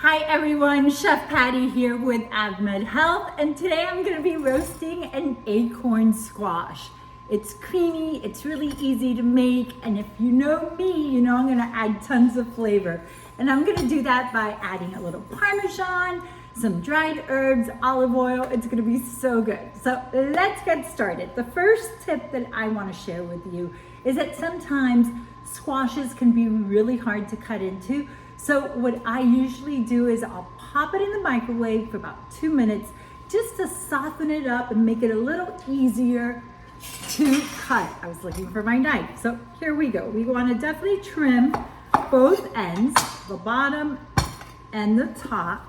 Hi everyone, Chef Patty here with AvMed Health, and today I'm going to be roasting an acorn squash. It's creamy, it's really easy to make, and if you know me, you know I'm going to add tons of flavor. And I'm going to do that by adding a little Parmesan, some dried herbs, olive oil. It's going to be so good. So let's get started. The first tip that I want to share with you is that sometimes squashes can be really hard to cut into. So what I usually do is I'll pop it in the microwave for about 2 minutes just to soften it up and make it a little easier to cut. I was looking for my knife. So here we go. We want to definitely trim both ends, the bottom and the top.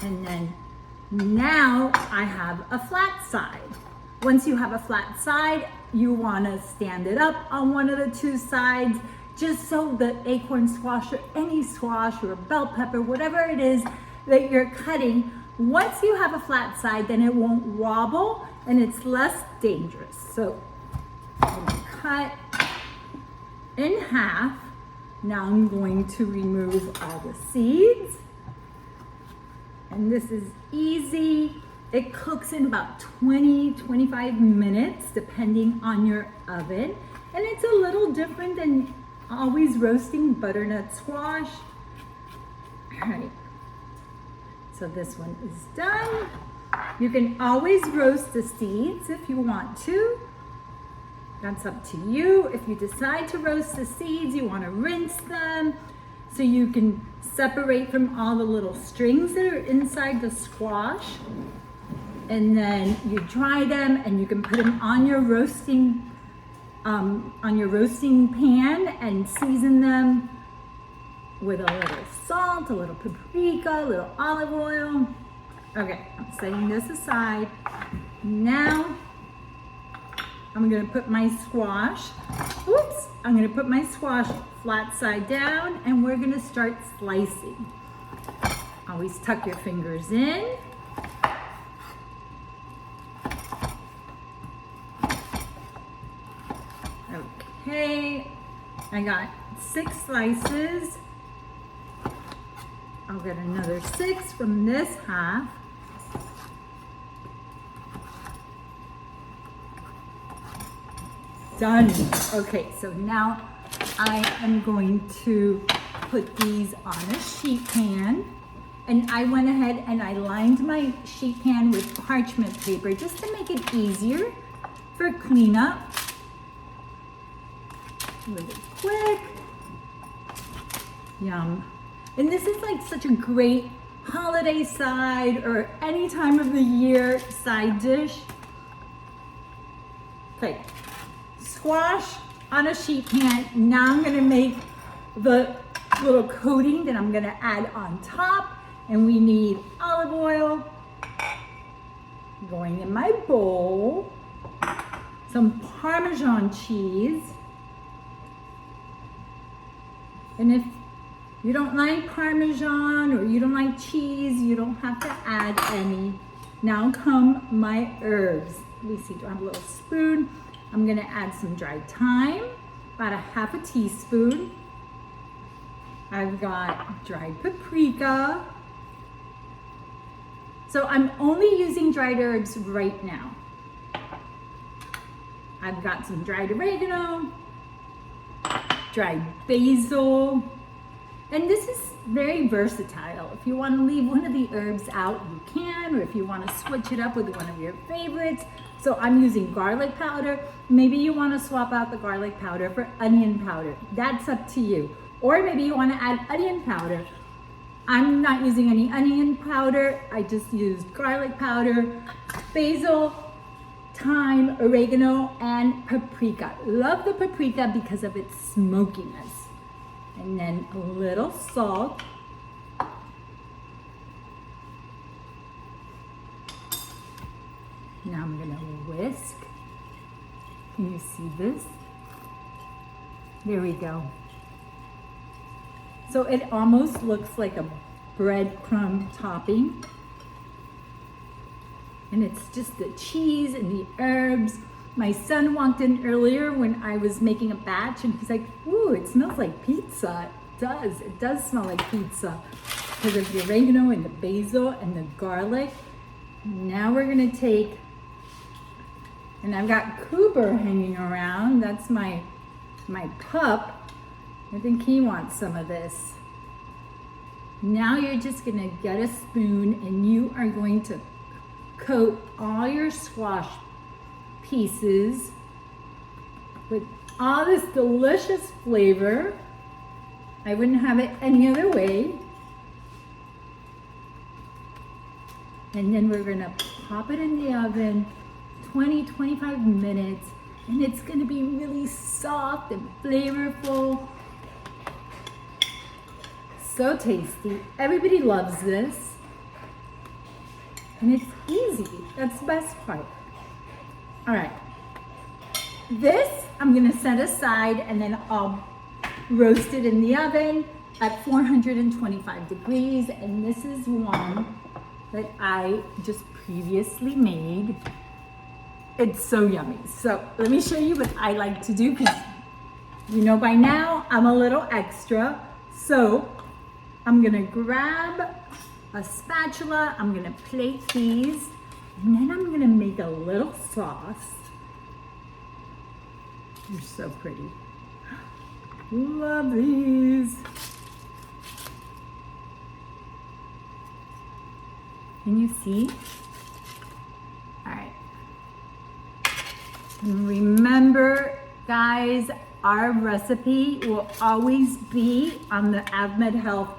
And then now I have a flat side. Once you have a flat side, you want to stand it up on one of the two sides, just so the acorn squash or any squash or a bell pepper, whatever it is that you're cutting, once you have a flat side, then it won't wobble and it's less dangerous. So I'm going to cut in half. Now I'm going to remove all the seeds. And this is easy. It cooks in about 20-25 minutes, depending on your oven. And it's a little different than always roasting butternut squash. All right, so this one is done. You can always roast the seeds if you want to. That's up to you. If you decide to roast the seeds, you want to rinse them so you can separate from all the little strings that are inside the squash. And then you dry them and you can put them on your roasting pan and season them with a little salt, a little paprika, a little olive oil. Okay, I'm setting this aside. Now I'm gonna put my squash, flat side down, and we're gonna start slicing. Always tuck your fingers in. Okay, I got 6 slices. I'll get another 6 from this half. Done. Okay, so now I am going to put these on a sheet pan. And I went ahead and I lined my sheet pan with parchment paper just to make it easier for cleanup. Really quick. Yum. And this is like such a great holiday side or any time of the year side dish. Okay, squash on a sheet pan. Now I'm gonna make the little coating that I'm gonna add on top. And we need olive oil going in my bowl, some Parmesan cheese. And if you don't like Parmesan or you don't like cheese, you don't have to add any. Now come my herbs. Let me see, do I have a little spoon? I'm gonna add some dried thyme, about a half a teaspoon. I've got dried paprika. So I'm only using dried herbs right now. I've got some dried oregano, dried basil, and this is very versatile. If you want to leave one of the herbs out, you can, or if you want to switch it up with one of your favorites. So I'm using garlic powder. Maybe you want to swap out the garlic powder for onion powder. That's up to you. Or maybe you want to add onion powder. I'm not using any onion powder. I just used garlic powder, basil, thyme, oregano, and paprika. Love the paprika because of its smokiness. And then a little salt. Now I'm gonna whisk. Can you see this? There we go. So it almost looks like a breadcrumb topping. And it's just the cheese and the herbs. My son walked in earlier when I was making a batch and he's like, ooh, it smells like pizza. does. It does smell like pizza because of the oregano and the basil and the garlic. Now we're gonna take, and I've got Cooper hanging around. That's my pup. I think he wants some of this. Now you're just gonna get a spoon and you are going to coat all your squash pieces with all this delicious flavor. I wouldn't have it any other way. And then we're gonna pop it in the oven 20-25 minutes, and it's gonna be really soft and flavorful. So tasty. Everybody loves this. And it's easy. That's the best part. All right. This I'm gonna set aside and then I'll roast it in the oven at 425 degrees. And this is one that I just previously made. It's so yummy. So let me show you what I like to do, because you know by now I'm a little extra. So I'm gonna grab a spatula, I'm gonna plate these, and then I'm gonna make a little sauce. They're so pretty. Love these. Can you see? All right. And remember, guys, our recipe will always be on the AvMed Health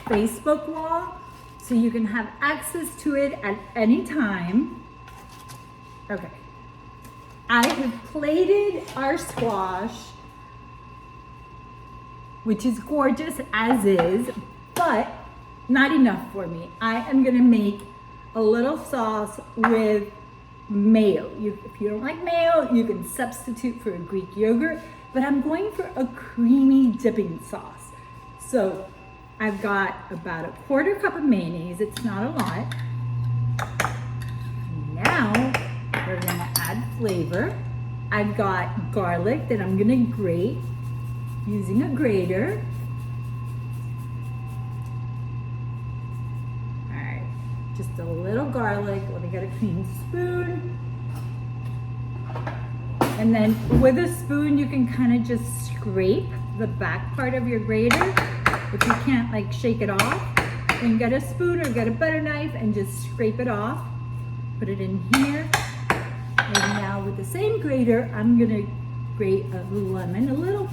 Facebook wall, so you can have access to it at any time. Okay. I have plated our squash, which is gorgeous as is, but not enough for me. I am gonna make a little sauce with mayo. If you don't like mayo, you can substitute for a Greek yogurt, but I'm going for a creamy dipping sauce. So I've got about a quarter cup of mayonnaise. It's not a lot. Now we're gonna add flavor. I've got garlic that I'm gonna grate using a grater. All right, just a little garlic. Let me get a clean spoon. And then with a spoon, you can kind of just scrape the back part of your grater. If you can't like shake it off, then get a spoon or get a butter knife and just scrape it off. Put it in here. And now with the same grater, I'm gonna grate a lemon, a little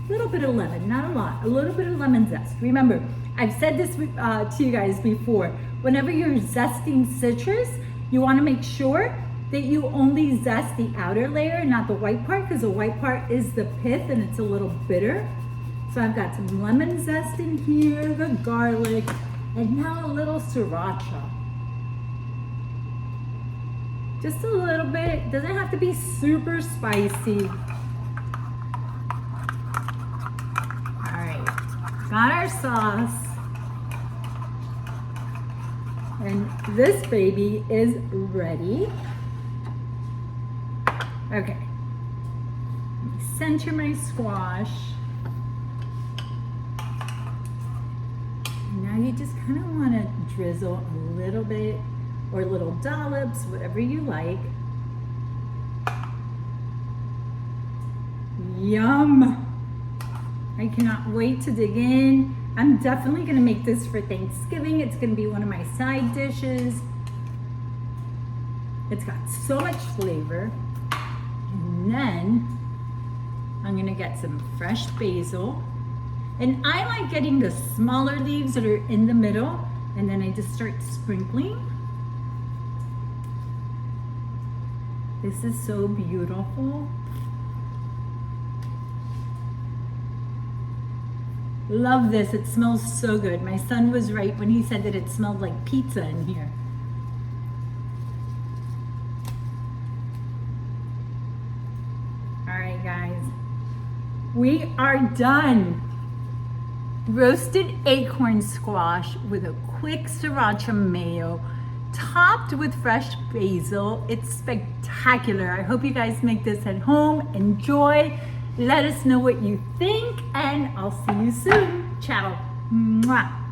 bit of lemon, not a lot, a little bit of lemon zest. Remember, I've said this to you guys before. Whenever you're zesting citrus, you wanna make sure that you only zest the outer layer, not the white part, because the white part is the pith and it's a little bitter. So I've got some lemon zest in here, the garlic, and now a little sriracha. Just a little bit. It doesn't have to be super spicy. All right, got our sauce. And this baby is ready. Okay, let me center my squash. Now you just kind of want to drizzle a little bit, or little dollops, whatever you like. Yum! I cannot wait to dig in. I'm definitely going to make this for Thanksgiving. It's going to be one of my side dishes. It's got so much flavor. And then I'm going to get some fresh basil. And I like getting the smaller leaves that are in the middle, and then I just start sprinkling. This is so beautiful. Love this. It smells so good. My son was right when he said that it smelled like pizza in here. All right, guys. We are done. Roasted acorn squash with a quick sriracha mayo, topped with fresh basil. It's spectacular. I hope you guys make this at home. Enjoy. Let us know what you think, and I'll see you soon. Ciao. Mwah.